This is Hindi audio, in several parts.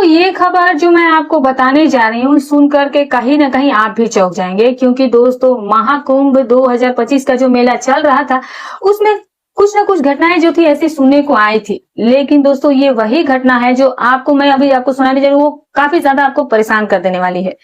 ये खबर जो मैं आपको बताने जा रही हूँ सुन करके कहीं ना कहीं आप भी चौंक जाएंगे, क्योंकि दोस्तों महाकुंभ 2025 का जो मेला चल रहा था उसमें कुछ ना कुछ घटनाएं जो थी ऐसी सुनने को आई थी। लेकिन दोस्तों ये वही घटना है जो मैं अभी आपको सुनाने जा रही हूँ, वो काफी ज्यादा आपको परेशान कर देने वाली है।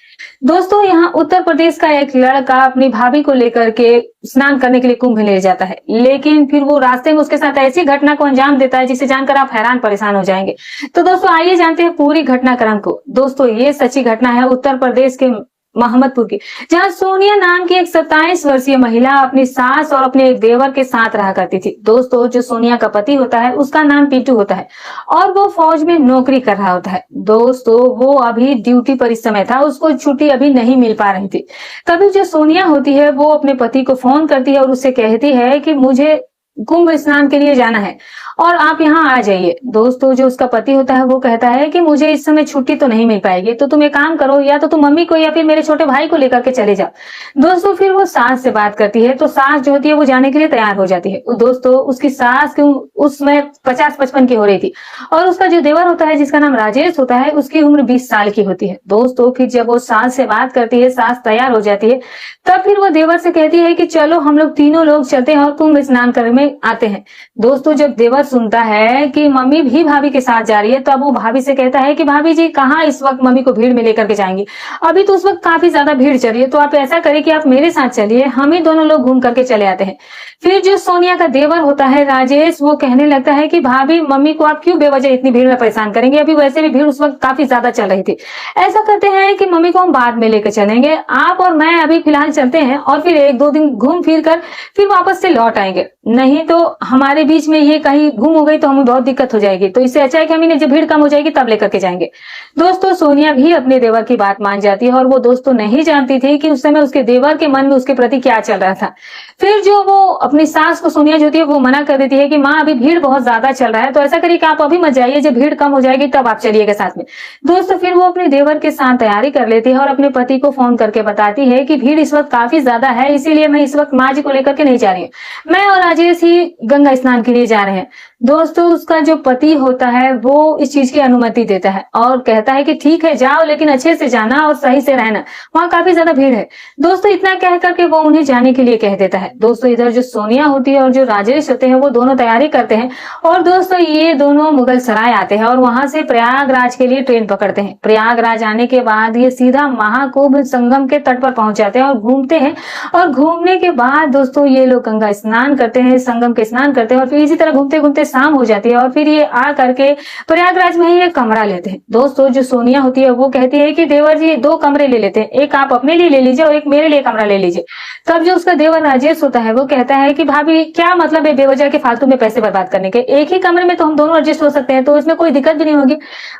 दोस्तों यहाँ उत्तर प्रदेश का एक लड़का अपनी भाभी को लेकर के स्नान करने के लिए कुंभ ले जाता है, लेकिन फिर वो रास्ते में उसके साथ ऐसी घटना को अंजाम देता है जिसे जानकर आप हैरान परेशान हो जाएंगे। तो दोस्तों आइए जानते हैं पूरी घटनाक्रम को। दोस्तों ये सच्ची घटना है उत्तर प्रदेश के मोहम्मदपुर की, जहां सोनिया नाम की एक 27 वर्षीय महिला अपनी सास और अपने एक देवर के साथ रहा करती थी। दोस्तों जो सोनिया का पति होता है उसका नाम पीटू होता है और वो फौज में नौकरी कर रहा होता है। दोस्तों वो अभी ड्यूटी पर इस समय था, उसको छुट्टी अभी नहीं मिल पा रही थी। तभी जो सोनिया होती है वो अपने पति को फोन करती है और उससे कहती है कि मुझे कुंभ स्नान के लिए जाना है और आप यहाँ आ जाइए। दोस्तों जो उसका पति होता है वो कहता है कि मुझे इस समय छुट्टी तो नहीं मिल पाएगी, तो तुम एक काम करो, या तो तुम मम्मी को या फिर मेरे छोटे भाई को लेकर के चले जाओ। दोस्तों फिर वो सास से बात करती है, तो सास जो होती है वो जाने के लिए तैयार हो जाती है। दोस्तों उसकी सास उस समय 50-55 की हो रही थी और उसका जो देवर होता है जिसका नाम राजेश होता है उसकी उम्र 20 साल की होती है। दोस्तों फिर जब वो सास से बात करती है, सास तैयार हो जाती है, तब फिर वो देवर से कहती है कि चलो हम लोग तीनों लोग चलते हैं और कुंभ स्नान करने में आते हैं। दोस्तों जब देवर सुनता है कि मम्मी भी भाभी के साथ जा रही है, तब वो भाभी से कहता है कि भाभी जी कहाँ इस वक्त मम्मी को भीड़ में लेकर के जाएंगी, अभी तो उस वक्त काफी ज्यादा भीड़ चल रही है, तो आप ऐसा करें कि आप मेरे साथ चलिए, हम ही दोनों लोग घूम करके चले आते हैं। फिर जो सोनिया का देवर होता है राजेश, वो कहने लगता है कि भाभी मम्मी को आप क्यों बेवजह इतनी भीड़ में परेशान करेंगे, अभी वैसे भी भीड़ उस वक्त काफी ज्यादा चल रही थी। ऐसा करते हैं कि मम्मी को हम बाद में लेकर चलेंगे, आप और मैं अभी फिलहाल चलते हैं और फिर 1-2 दिन घूम फिर कर फिर वापस से लौट आएंगे, नहीं तो हमारे बीच में ये कहीं गुम हो गई तो हमें बहुत दिक्कत हो जाएगी, तो इससे अच्छा है कि हम इन्हें जब भीड़ कम हो जाएगी तब लेकर के जाएंगे। दोस्तों सोनिया भी अपने देवर की बात मान जाती है और वो दोस्तों नहीं जानती थी कि उस समय उसके देवर के मन में उसके प्रति क्या चल रहा था। फिर जो वो अपनी सास को सोनिया जो होती है वो मना कर देती है कि माँ अभी भीड़ बहुत ज्यादा चल रहा है, तो ऐसा करिए कि आप अभी मत जाइए, जब भीड़ कम हो जाएगी तब आप चलिएगा साथ में। दोस्तों फिर वो अपने देवर के साथ तैयारी कर लेती है और अपने पति को फोन करके बताती है कि भीड़ इस वक्त काफी ज्यादा है, इसीलिए मैं इस वक्त माँ जी को लेकर के नहीं जा रही हूँ, मैं और राजेश ही गंगा स्नान के लिए जा रहे हैं। दोस्तों उसका जो पति होता है वो इस चीज की अनुमति देता है और कहता है कि ठीक है जाओ, लेकिन अच्छे से जाना और सही से रहना, वहां काफी ज्यादा भीड़ है। दोस्तों इतना कह करके वो उन्हें जाने के लिए कह देता है। दोस्तों इधर जो सोनिया होती है और जो राजेश होते हैं वो दोनों तैयारी करते हैं और दोस्तों ये दोनों मुगल सराय आते हैं और वहां से प्रयागराज के लिए ट्रेन पकड़ते हैं। प्रयागराज आने के बाद ये सीधा महाकुंभ संगम के तट पर पहुंच जाते हैं और घूमते हैं, और घूमने के बाद दोस्तों ये लोग गंगा स्नान करते हैं, संगम के स्नान करते हैं और फिर इसी तरह घूमते घूमते शाम हो जाती है और फिर ये आ करके प्रयागराज में ही एक कमरा लेते हैं। दोस्तों जो सोनिया होती है वो कहती है कि देवर जी 2 कमरे ले लेते हैं, एक आप अपने लिए ले लीजिए और एक मेरे लिए कमरा ले लीजिए। तब जो उसका देवर राजेश होता है वो कहता है कि भाभी क्या मतलब है बेवजह के फालतू में पैसे बर्बाद करने के, एक ही कमरे में तो हम दोनों एडजस्ट हो सकते हैं, तो इसमें कोई दिक्कत भी नहीं होगी।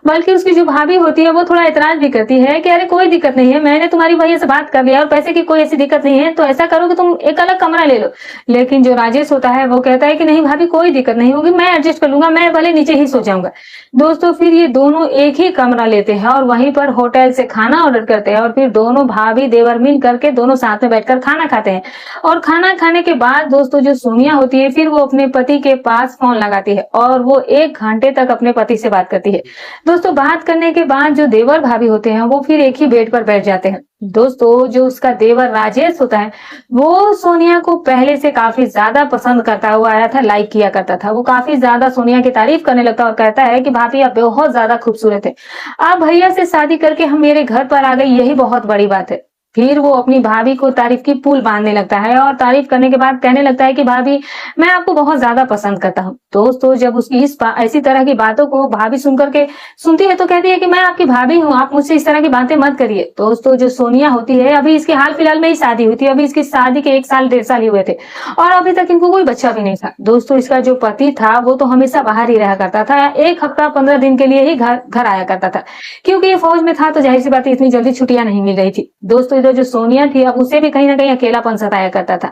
बल्कि उसकी जो भाभी होती है वो थोड़ा एतराज भी करती है कि अरे कोई दिक्कत नहीं है, मैंने तुम्हारी भैया से बात कर लिया और पैसे की कोई ऐसी दिक्कत नहीं है, तो ऐसा करो कि तुम एक अलग कमरा ले लो। लेकिन जो राजेश होता है वो कहता है कि नहीं भाभी कोई दिक्कत नहीं होगी, मैं एडजस्ट कर लूंगा, मैं भले नीचे ही सो जाऊंगा। दोस्तों फिर ये दोनों एक ही कमरा लेते हैं और वहीं पर होटल से खाना ऑर्डर करते हैं और फिर दोनों भाभी देवर मिल करके दोनों साथ में बैठकर खाना खाते हैं। और खाना खाने के बाद दोस्तों जो सोनिया होती है फिर वो अपने पति के पास फोन लगाती है और वो 1 घंटे तक अपने पति से बात करती है। दोस्तों बात करने के बाद जो देवर भाभी होते हैं वो फिर एक ही बेड पर बैठ जाते हैं। दोस्तों जो उसका देवर राजेश होता है वो सोनिया को पहले से काफी ज्यादा पसंद करता हुआ आया था, लाइक किया करता था, वो काफी ज्यादा सोनिया की तारीफ करने लगता और कहता है कि भाभी आप बहुत ज्यादा खूबसूरत है, आप भैया से शादी करके हम मेरे घर पर आ गए, यही बहुत बड़ी बात है। फिर वो अपनी भाभी को तारीफ की पुल बांधने लगता है और तारीफ करने के बाद कहने लगता है कि भाभी मैं आपको बहुत ज्यादा पसंद करता हूँ। दोस्तों जब उसकी ऐसी तरह की बातों को भाभी सुनती है तो कहती है कि मैं आपकी भाभी हूँ, आप मुझसे इस तरह की बातें मत करिए। दोस्तों जो सोनिया होती है अभी इसकी हाल फिलहाल में ही शादी हुई थी, अभी इसकी शादी के 1 साल 1.5 साल ही हुए थे और अभी तक इनको कोई बच्चा भी नहीं था। दोस्तों इसका जो पति था वो तो हमेशा बाहर ही रहा करता था, 1 हफ्ता 15 दिन के लिए ही घर आया करता था, क्योंकि ये फौज में था तो जाहिर सी बात है इतनी जल्दी छुट्टियां नहीं मिल रही थी। दोस्तों इधर जो सोनिया थी अब उसे भी कहीं ना कहीं अकेलापन सताया करता था।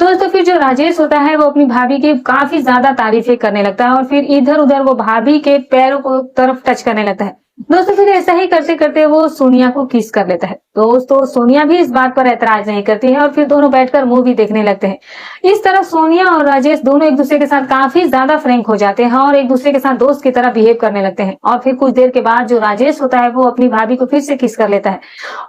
दोस्तों फिर जो राजेश होता है वो अपनी भाभी की काफी ज्यादा तारीफें करने लगता है और फिर इधर उधर वो भाभी के पैरों को तरफ टच करने लगता है। दोस्तों फिर ऐसा ही करते करते वो सोनिया को किस कर लेता है। दोस्तों सोनिया भी इस बात पर ऐतराज नहीं करती है और फिर दोनों बैठकर मूवी देखने लगते हैं। इस तरह सोनिया और राजेश दोनों एक दूसरे के साथ काफी ज्यादा फ्रैंक हो जाते हैं और एक दूसरे के साथ दोस्त की तरह बिहेव करने लगते हैं। और फिर कुछ देर के बाद जो राजेश होता है वो अपनी भाभी को फिर से किस कर लेता है।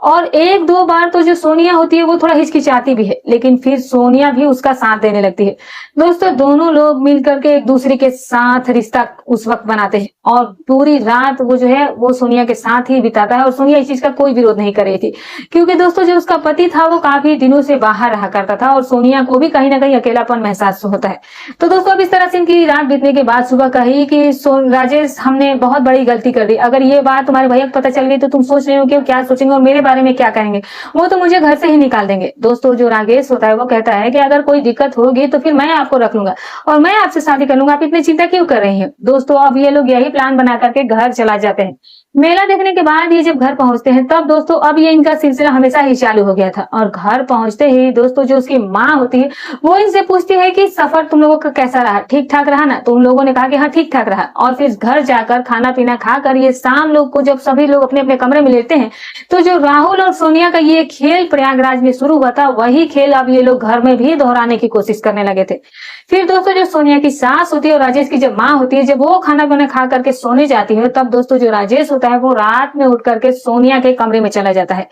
और एक दो बार तो जो सोनिया होती है वो थोड़ा हिचकिचाती भी है, लेकिन फिर सोनिया भी उसका साथ देने लगती है। दोस्तों दोनों लोग मिलकर के एक दूसरे के साथ रिश्ता उस वक्त बनाते हैं और पूरी रात वो जो है वो सोनिया के साथ ही बिताता है। और सोनिया इस चीज का कोई विरोध नहीं कर रही थी, क्योंकि दोस्तों जो उसका पति था वो काफी दिनों से बाहर रहा करता था और सोनिया को भी कहीं ना कहीं अकेलापन महसूस होता है। तो दोस्तों अब इस तरह से इनकी रात बीतने के बाद सुबह कही कि राजेश हमने बहुत बड़ी गलती कर दी, अगर ये बात तुम्हारे भैया को पता चल गई तो तुम सोच रहे हो कि वो क्या सोचेंगे और मेरे बारे में क्या कहेंगे, वो तो मुझे घर से ही निकाल देंगे। दोस्तों जो राजेश होता है वो कहता है कि अगर कोई दिक्कत होगी तो फिर मैं आपको रख लूंगा और मैं आपसे शादी कर लूंगा, आप इतनी चिंता क्यों कर रही हैं। दोस्तों अब ये लोग यही प्लान बना करके घर चला जाते हैं। मेला देखने के बाद ये जब घर पहुंचते हैं तब दोस्तों अब ये इनका सिलसिला हमेशा ही चालू हो गया था। और घर पहुंचते ही दोस्तों जो उसकी माँ होती है वो इनसे पूछती है कि सफर तुम लोगों का कैसा रहा, ठीक ठाक रहा ना। तो उन लोगों ने कहा कि हाँ ठीक ठाक रहा। और फिर घर जाकर खाना पीना खाकर ये शाम लोग को जब सभी लोग अपने अपने कमरे में लेते हैं तो जो राहुल और सोनिया का ये खेल प्रयागराज में शुरू हुआ था वही खेल अब ये लोग घर में भी दोहराने की कोशिश करने लगे थे। फिर दोस्तों जो सोनिया की सास होती है और राजेश की जब माँ होती है, जब वो खाना पीना खा करके सोने जाती है तब दोस्तों जो राजेश होता है वो रात में उठ करके सोनिया के कमरे में चला जाता है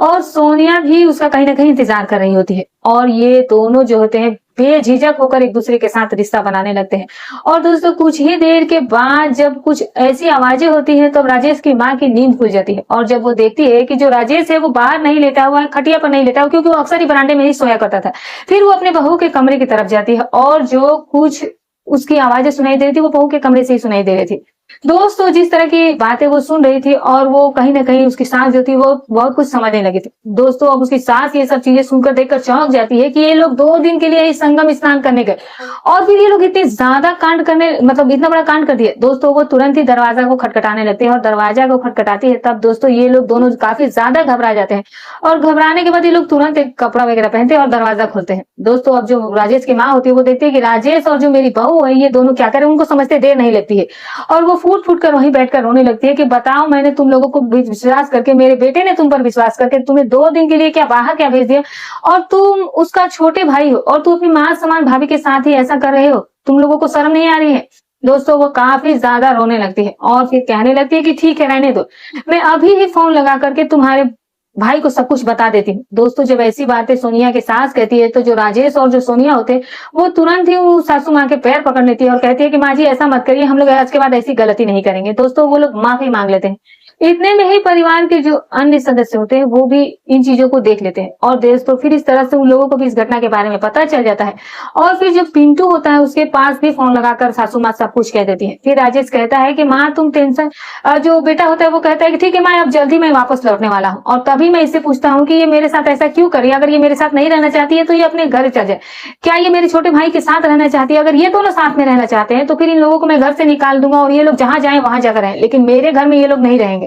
और सोनिया भी उसका कहीं ना कहीं इंतजार कर रही होती है। और ये दोनों जो होते हैं बेझिझक होकर एक दूसरे के साथ रिश्ता बनाने लगते हैं। और दोस्तों कुछ ही देर के बाद जब कुछ ऐसी आवाजें होती हैं तब राजेश की माँ की नींद खुल जाती है और जब वो देखती है कि जो राजेश है वो बाहर नहीं लेटा हुआ है, खटिया पर नहीं लेटा हुआ, क्योंकि वो अक्सर ही बरामदे में ही सोया करता था। फिर वो अपने बहू के कमरे की तरफ जाती है और जो कुछ उसकी आवाजें सुनाई दे रही थी वो बहू के कमरे से ही सुनाई दे रही थी। दोस्तों जिस तरह की बातें वो सुन रही थी और वो कहीं ना कहीं उसकी सास जो थी वो बहुत कुछ समझने लगी थी। दोस्तों अब उसकी सास ये सब चीजें सुनकर देखकर चौंक जाती है कि ये लोग 2 दिन के लिए ही संगम स्नान करने गए और फिर ये लोग इतने ज्यादा कांड करने, मतलब इतना बड़ा कांड कर दिया। दोस्तों वो तुरंत ही दरवाजा को खटखटाने लगते हैं और दरवाजा को खटखटाती है तब दोस्तों ये लोग दोनों काफी ज्यादा घबरा जाते हैं और घबराने के बाद ये लोग तुरंत एक कपड़ा वगैरह पहनते हैं और दरवाजा खोलते हैं। दोस्तों अब जो राजेश की माँ होती है वो देखती है कि राजेश और जो मेरी बहू है ये दोनों क्या करें, उनको समझते देर नहीं लगती है और वो फूट फूट कर वहीं बैठकर रोने लगती है कि बताओ मैंने तुम लोगों को विश्वास करके, मेरे बेटे ने तुम पर विश्वास करके तुम्हें 2 दिन के लिए क्या बाहर क्या भेज दिया और तुम उसका छोटे भाई हो और तुम अपनी मां समान भाभी के साथ ही ऐसा कर रहे हो, तुम लोगों को शर्म नहीं आ रही है। दोस्तों वो काफी ज्यादा रोने लगती है और फिर कहने लगती है कि ठीक है रहने दो, मैं अभी ही फोन लगा करके तुम्हारे भाई को सब कुछ बता देती हूँ। दोस्तों जब ऐसी बातें सोनिया के सास कहती है तो जो राजेश और जो सोनिया होते हैं वो तुरंत ही वो सासू माँ के पैर पकड़ लेती है और कहती है कि माँ जी ऐसा मत करिए, हम लोग आज के बाद ऐसी गलती नहीं करेंगे। दोस्तों वो लोग माफी मांग लेते हैं। इतने में ही परिवार के जो अन्य सदस्य होते हैं वो भी इन चीजों को देख लेते हैं और दोस्तों फिर इस तरह से उन लोगों को भी इस घटना के बारे में पता चल जाता है और फिर जो पिंटू होता है उसके पास भी फोन लगाकर सासू माँ सब कुछ कह देती है। फिर राजेश कहता है कि माँ तुम टेंशन, जो बेटा होता है वो कहता है कि ठीक है माँ अब जल्दी मैं वापस लौटने वाला हूँ। और तभी मैं इससे पूछता हूँ कि ये मेरे साथ ऐसा क्यों करी, अगर ये मेरे साथ नहीं रहना चाहती है तो ये अपने घर चल जाए, क्या ये मेरे छोटे भाई के साथ रहना चाहती है, अगर ये दोनों साथ में रहना चाहते हैं तो फिर इन लोगों को मैं घर से निकाल दूंगा और ये लोग जहां जाए वहां जाकर रहें, लेकिन मेरे घर में ये लोग नहीं रहेंगे।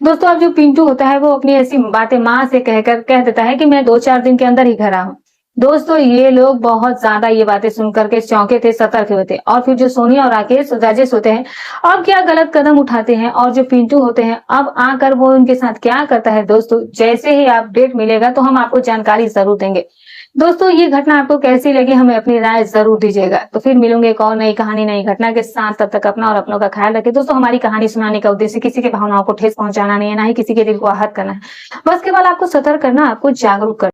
दोस्तों अब जो पिंटू होता है वो अपनी ऐसी बातें माँ से कहकर कह देता है कि मैं 2-4 दिन के अंदर ही घर आऊं। दोस्तों ये लोग बहुत ज्यादा ये बातें सुनकर के चौंके थे, सतर्क हुए थे और फिर जो सोनिया और राजेश होते हैं अब क्या गलत कदम उठाते हैं और जो पिंटू होते हैं अब आकर वो उनके साथ क्या करता है दोस्तों जैसे ही अपडेट मिलेगा तो हम आपको जानकारी जरूर देंगे। दोस्तों ये घटना आपको कैसी लगी हमें अपनी राय जरूर दीजिएगा। तो फिर मिलूंगे एक और नई कहानी नई घटना के साथ, तब तक अपना और अपनों का ख्याल रखें। दोस्तों हमारी कहानी सुनाने का उद्देश्य किसी के भावनाओं को ठेस पहुंचाना नहीं है, ना ही किसी के दिल को आहत करना है, बस केवल आपको सतर्क करना, आपको जागरूक करना।